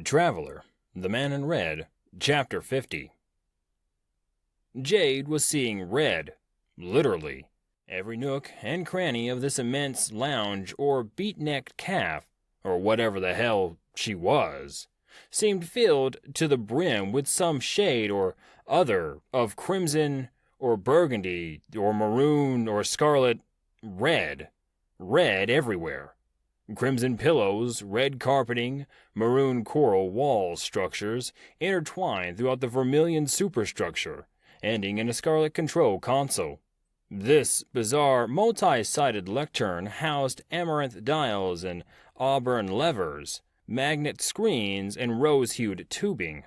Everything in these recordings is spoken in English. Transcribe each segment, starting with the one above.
Traveler, The Man in Red, Chapter 50. Jade was seeing red, literally. Every nook and cranny of this immense lounge or beat-necked calf, or whatever the hell she was, seemed filled to the brim with some shade or other of crimson or burgundy or maroon or scarlet red. Red everywhere. Crimson pillows, red carpeting, maroon coral wall structures intertwined throughout the vermilion superstructure, ending in a scarlet control console. This bizarre multi-sided lectern housed amaranth dials and auburn levers, magnet screens, and rose-hued tubing.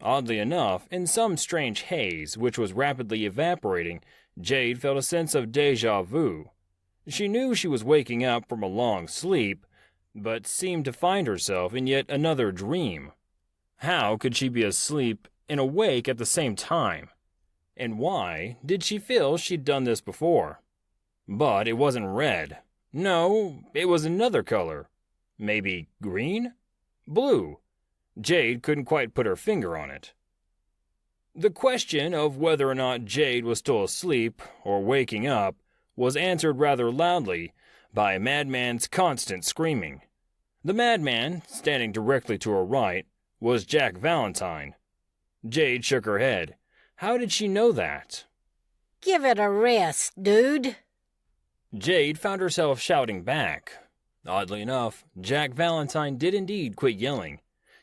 Oddly enough, in some strange haze which was rapidly evaporating, Jade felt a sense of déjà vu. She knew she was waking up from a long sleep, but seemed to find herself in yet another dream. How could she be asleep and awake at the same time? And why did she feel she'd done this before? But it wasn't red. No, it was another color. Maybe green? Blue. Jade couldn't quite put her finger on it. The question of whether or not Jade was still asleep or waking up was answered rather loudly by a madman's constant screaming. The madman, standing directly to her right, was Jack Valentine. Jade shook her head. How did she know that? Give it a rest, dude. Jade found herself shouting back. Oddly enough, Jack Valentine did indeed quit yelling,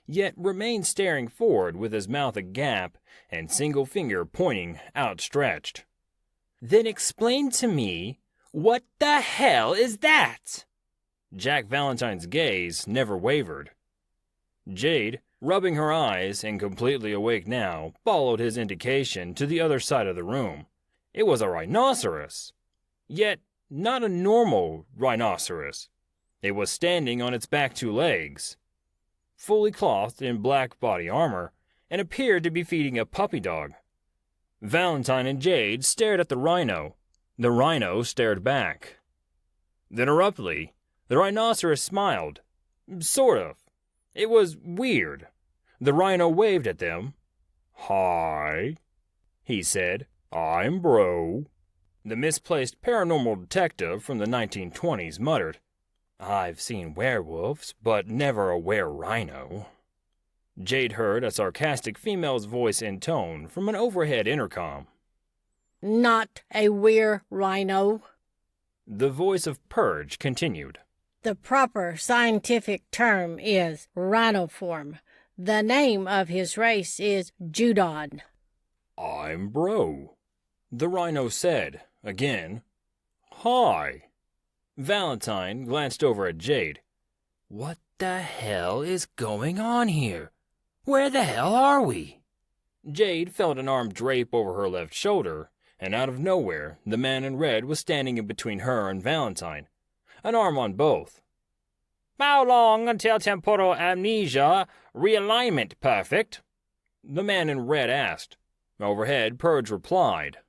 yet remained staring forward with his mouth agape and single finger pointing outstretched. Then explain to me, what the hell is that? Jack Valentine's gaze never wavered. Jade, rubbing her eyes and completely awake now, followed his indication to the other side of the room. It was a rhinoceros. Yet not a normal rhinoceros. It was standing on its back two legs, fully clothed in black body armor, and appeared to be feeding a puppy dog. Valentine and Jade stared at the rhino. The rhino stared back. Then abruptly, the rhinoceros smiled. Sort of. It was weird. The rhino waved at them. "Hi," he said. "I'm Bro." The misplaced paranormal detective from the 1920s muttered, "I've seen werewolves, but never a were-rhino." Jade heard a sarcastic female's voice in tone from an overhead intercom. Not a were-rhino. The voice of Purge continued. The proper scientific term is rhinoform. The name of his race is Judon. "I'm Bro," the rhino said, again. "Hi." Valentine glanced over at Jade. "What the hell is going on here? Where the hell are we?" Jade felt an arm drape over her left shoulder, and out of nowhere, the man in red was standing in between her and Valentine, an arm on both. "How long until temporal amnesia realignment perfect?" the man in red asked. Overhead, Purge replied,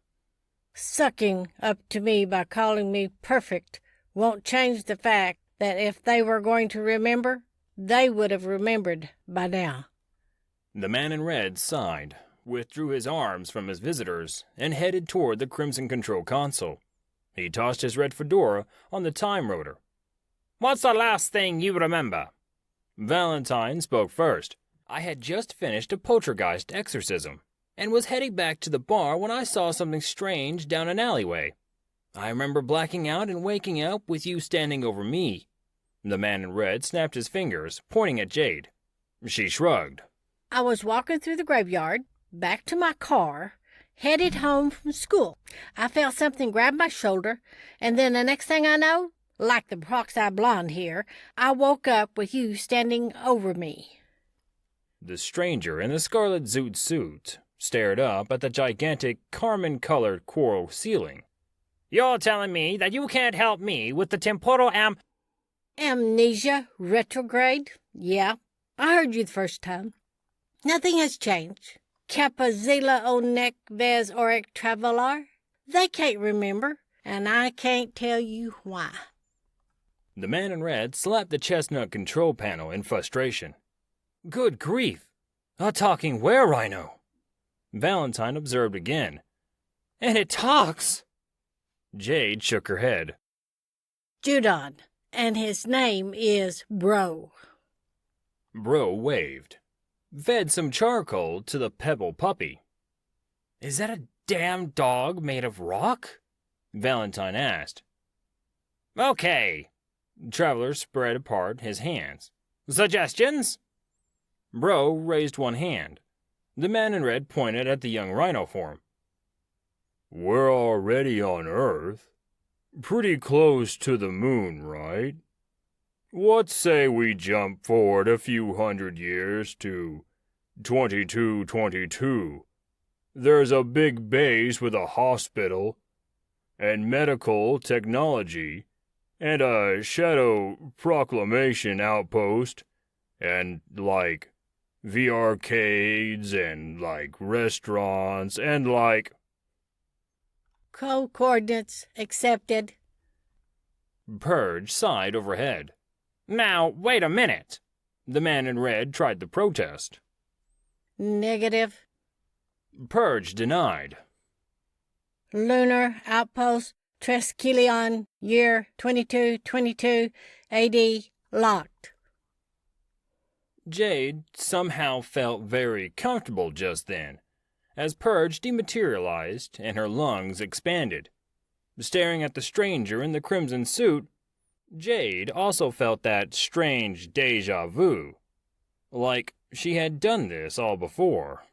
Sucking up to me by calling me perfect won't change the fact that if they were going to remember, they would have remembered by now. The man in red sighed, withdrew his arms from his visitors, and headed toward the Crimson Control console. He tossed his red fedora on the time rotor. "What's the last thing you remember?" Valentine spoke first. "I had just finished a poltergeist exorcism, and was heading back to the bar when I saw something strange down an alleyway. I remember blacking out and waking up with you standing over me." The man in red snapped his fingers, pointing at Jade. She shrugged. I was walking through the graveyard, back to my car, headed home from school. I felt something grab my shoulder, and then the next thing I know, like the peroxide blonde here, I woke up with you standing over me. The stranger in the scarlet zoot suit stared up at the gigantic carmine-colored coral ceiling. "You're telling me that you can't help me with the temporal Amnesia retrograde? Yeah, I heard you the first time. Nothing has changed. Capozilla onec ves oric travelar? They can't remember, and I can't tell you why." The man in red slapped the chestnut control panel in frustration. Good grief! A talking were-rhino! Valentine observed again. And it talks! Jade shook her head. Judon, and his name is Bro. Bro waved. Fed some charcoal to the pebble puppy. Is that a damn dog made of rock? Valentine asked. Okay. Traveler spread apart his hands. Suggestions? Bro raised one hand. The man in red pointed at the young rhino form. We're already on Earth. Pretty close to the moon, right? What say we jump forward a few hundred years to 2222? There's a big base with a hospital and medical technology and a shadow proclamation outpost and, VRcades and, restaurants and, Coordinates accepted. Purge sighed overhead. Now, wait a minute. The man in red tried to protest. Negative. Purge denied. Lunar outpost Treskelion, year 2222 AD, locked. Jade somehow felt very comfortable just then, as Purge dematerialized and her lungs expanded. Staring at the stranger in the crimson suit, Jade also felt that strange déjà vu, like she had done this all before.